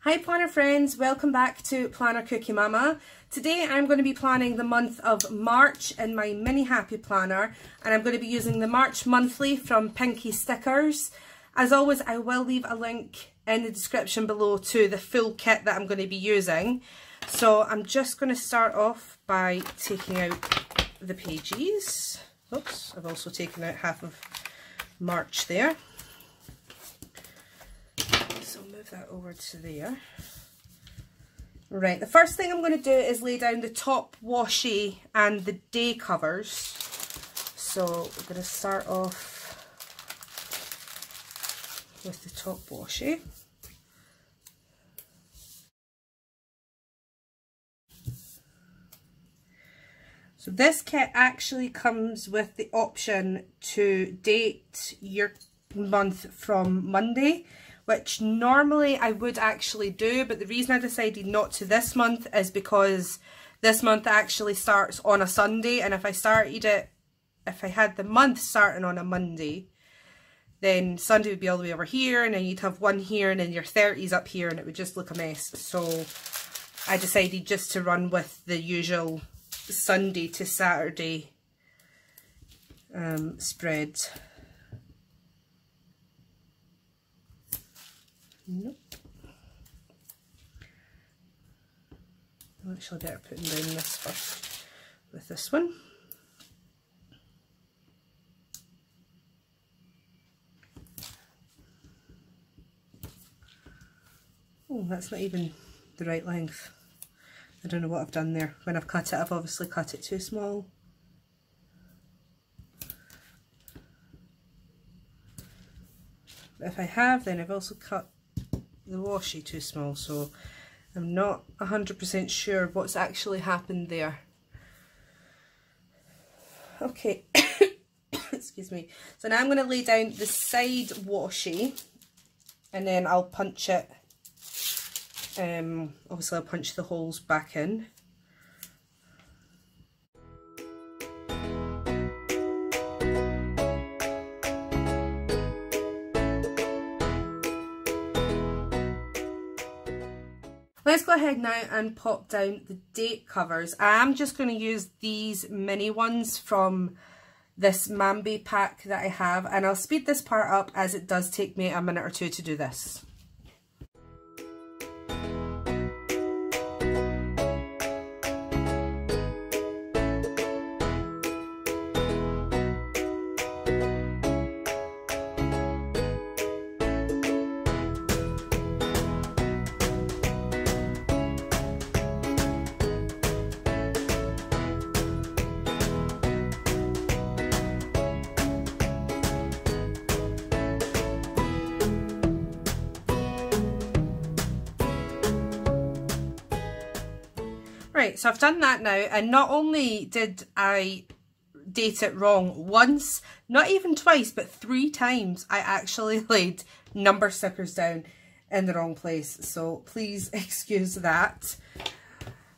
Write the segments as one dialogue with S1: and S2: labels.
S1: Hi planner friends, welcome back to Planner Cookie Mama. Today I'm going to be planning the month of March in my mini happy planner, and I'm going to be using the March monthly from Pinky Stickers. As always, I will leave a link in the description below to the full kit that I'm going to be using. So I'm just going to start off by taking out the pages. Oops, I've also taken out half of March there. So move that over to there. Right, the first thing I'm going to do is lay down the top washi and the day covers. So we're going to start off with the top washi. So this kit actually comes with the option to date your month from Monday, which normally I would actually do, but the reason I decided not to this month is because this month actually starts on a Sunday, and if I had the month starting on a Monday, then Sunday would be all the way over here, and then you'd have one here, and then your 30s up here, and it would just look a mess. So I decided just to run with the usual Sunday to Saturday spread. Nope. I'm actually better putting down this first with this one. Oh, that's not even the right length. I don't know what I've done there. When I've cut it, I've obviously cut it too small. But if I have, then I've also cut the washi too small, so I'm not 100% sure what's actually happened there. Okay, excuse me. So now I'm going to lay down the side washi, and then I'll punch it. Obviously I'll punch the holes back in. Let's go ahead now and pop down the date covers. I am just going to use these mini ones from this Mambi pack that I have, and I'll speed this part up as it does take me a minute or two to do this. Right, so I've done that now, and not only did I date it wrong once, not even twice, but 3 times, I actually laid number stickers down in the wrong place, so please excuse that.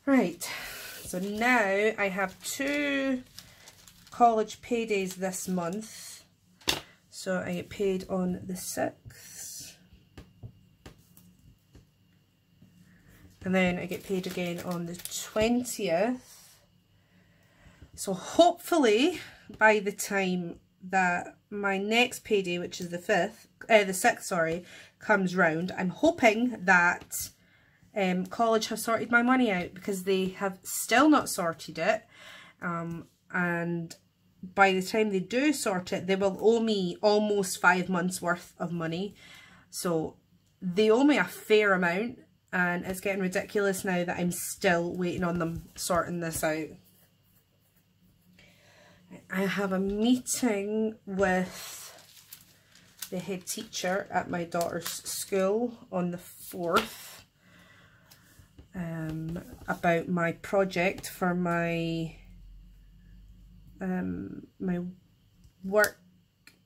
S1: Right, so now I have 2 college paydays this month, so I get paid on the 6th. And then I get paid again on the 20th. So hopefully by the time that my next payday, which is the 6th, sorry, comes round, I'm hoping that college have sorted my money out, because they have still not sorted it. And by the time they do sort it, they will owe me almost 5 months worth of money. So they owe me a fair amount. And it's getting ridiculous now that I'm still waiting on them sorting this out. I have a meeting with the head teacher at my daughter's school on the 4th about my project for my my work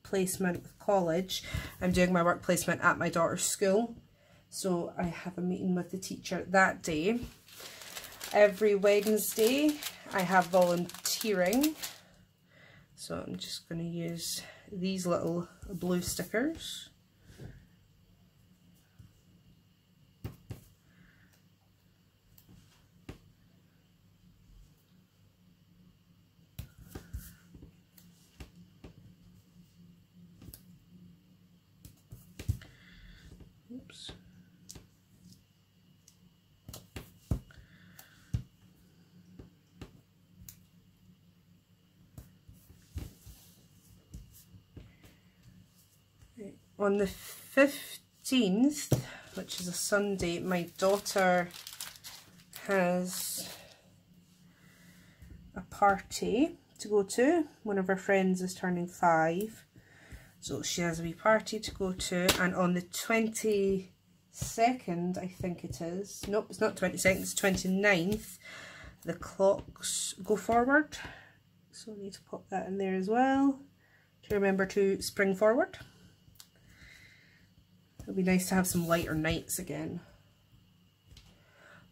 S1: placement with college. I'm doing my work placement at my daughter's school. So I have a meeting with the teacher that day. Every Wednesday I have volunteering. So I'm just going to use these little blue stickers. on the 15th, which is a Sunday, my daughter has a party to go to. One of her friends is turning 5, so she has a wee party to go to. And on the 22nd, I think it is, nope, it's not 22nd, it's 29th, the clocks go forward, so I need to pop that in there as well to remember to spring forward. It'll be nice to have some lighter nights again.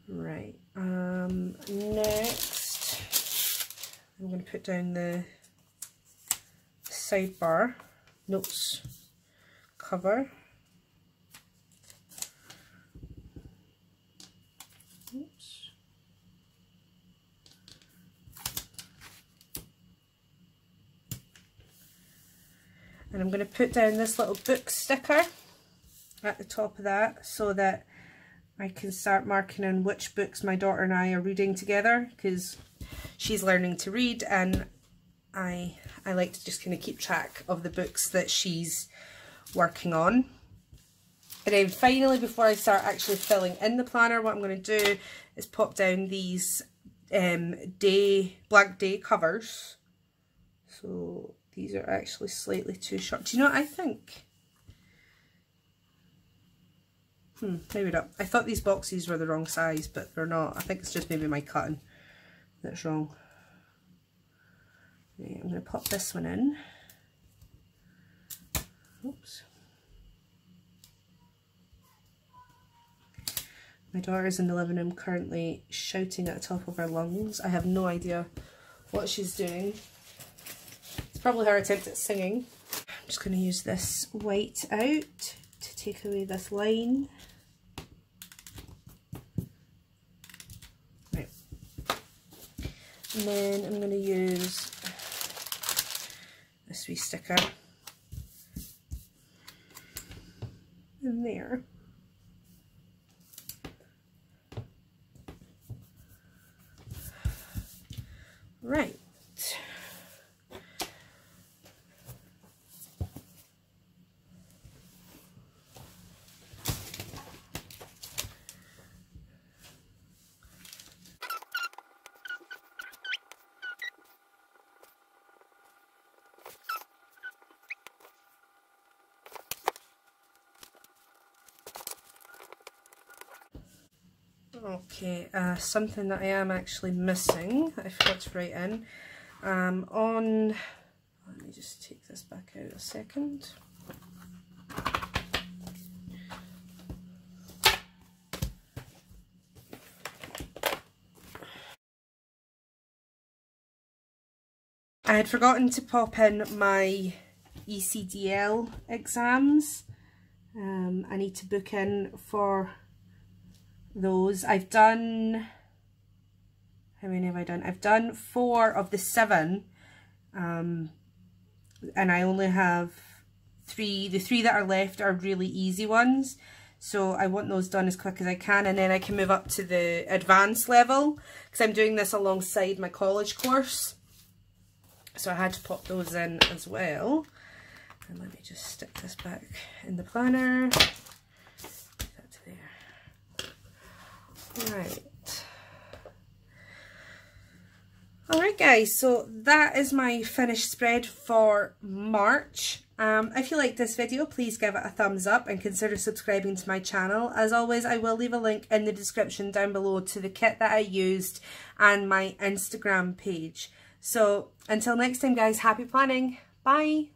S1: Right, next I'm going to put down the sidebar notes cover. Oops. And I'm going to put down this little book sticker at the top of that so that I can start marking on which books my daughter and I are reading together, because she's learning to read and I like to just kind of keep track of the books that she's working on. And then finally, before I start actually filling in the planner, what I'm going to do is pop down these blank day covers. So these are actually slightly too short. Do you know what I think? Maybe not. I thought these boxes were the wrong size, but they're not. I think it's just maybe my cutting that's wrong. Right, I'm going to pop this one in. Oops. My daughter's in the living room currently shouting at the top of her lungs. I have no idea what she's doing. It's probably her attempt at singing. I'm just going to use this white out to take away this line. Right. And then I'm going to use this wee sticker in there. Right. Okay, something that I am actually missing, I forgot to write in, let me just take this back out a second. I had forgotten to pop in my ECDL exams. I need to book in for those. I've done, how many have I done? I've done 4 of the 7, and I only have 3. The 3 that are left are really easy ones, so I want those done as quick as I can, and then I can move up to the advanced level, because I'm doing this alongside my college course, so I had to pop those in as well. And let me just stick this back in the planner. Put that to there. Right. Alright guys, so that is my finished spread for March. If you liked this video, please give it a thumbs up and consider subscribing to my channel. As always, I will leave a link in the description down below to the kit that I used and my Instagram page. So until next time guys, happy planning. Bye!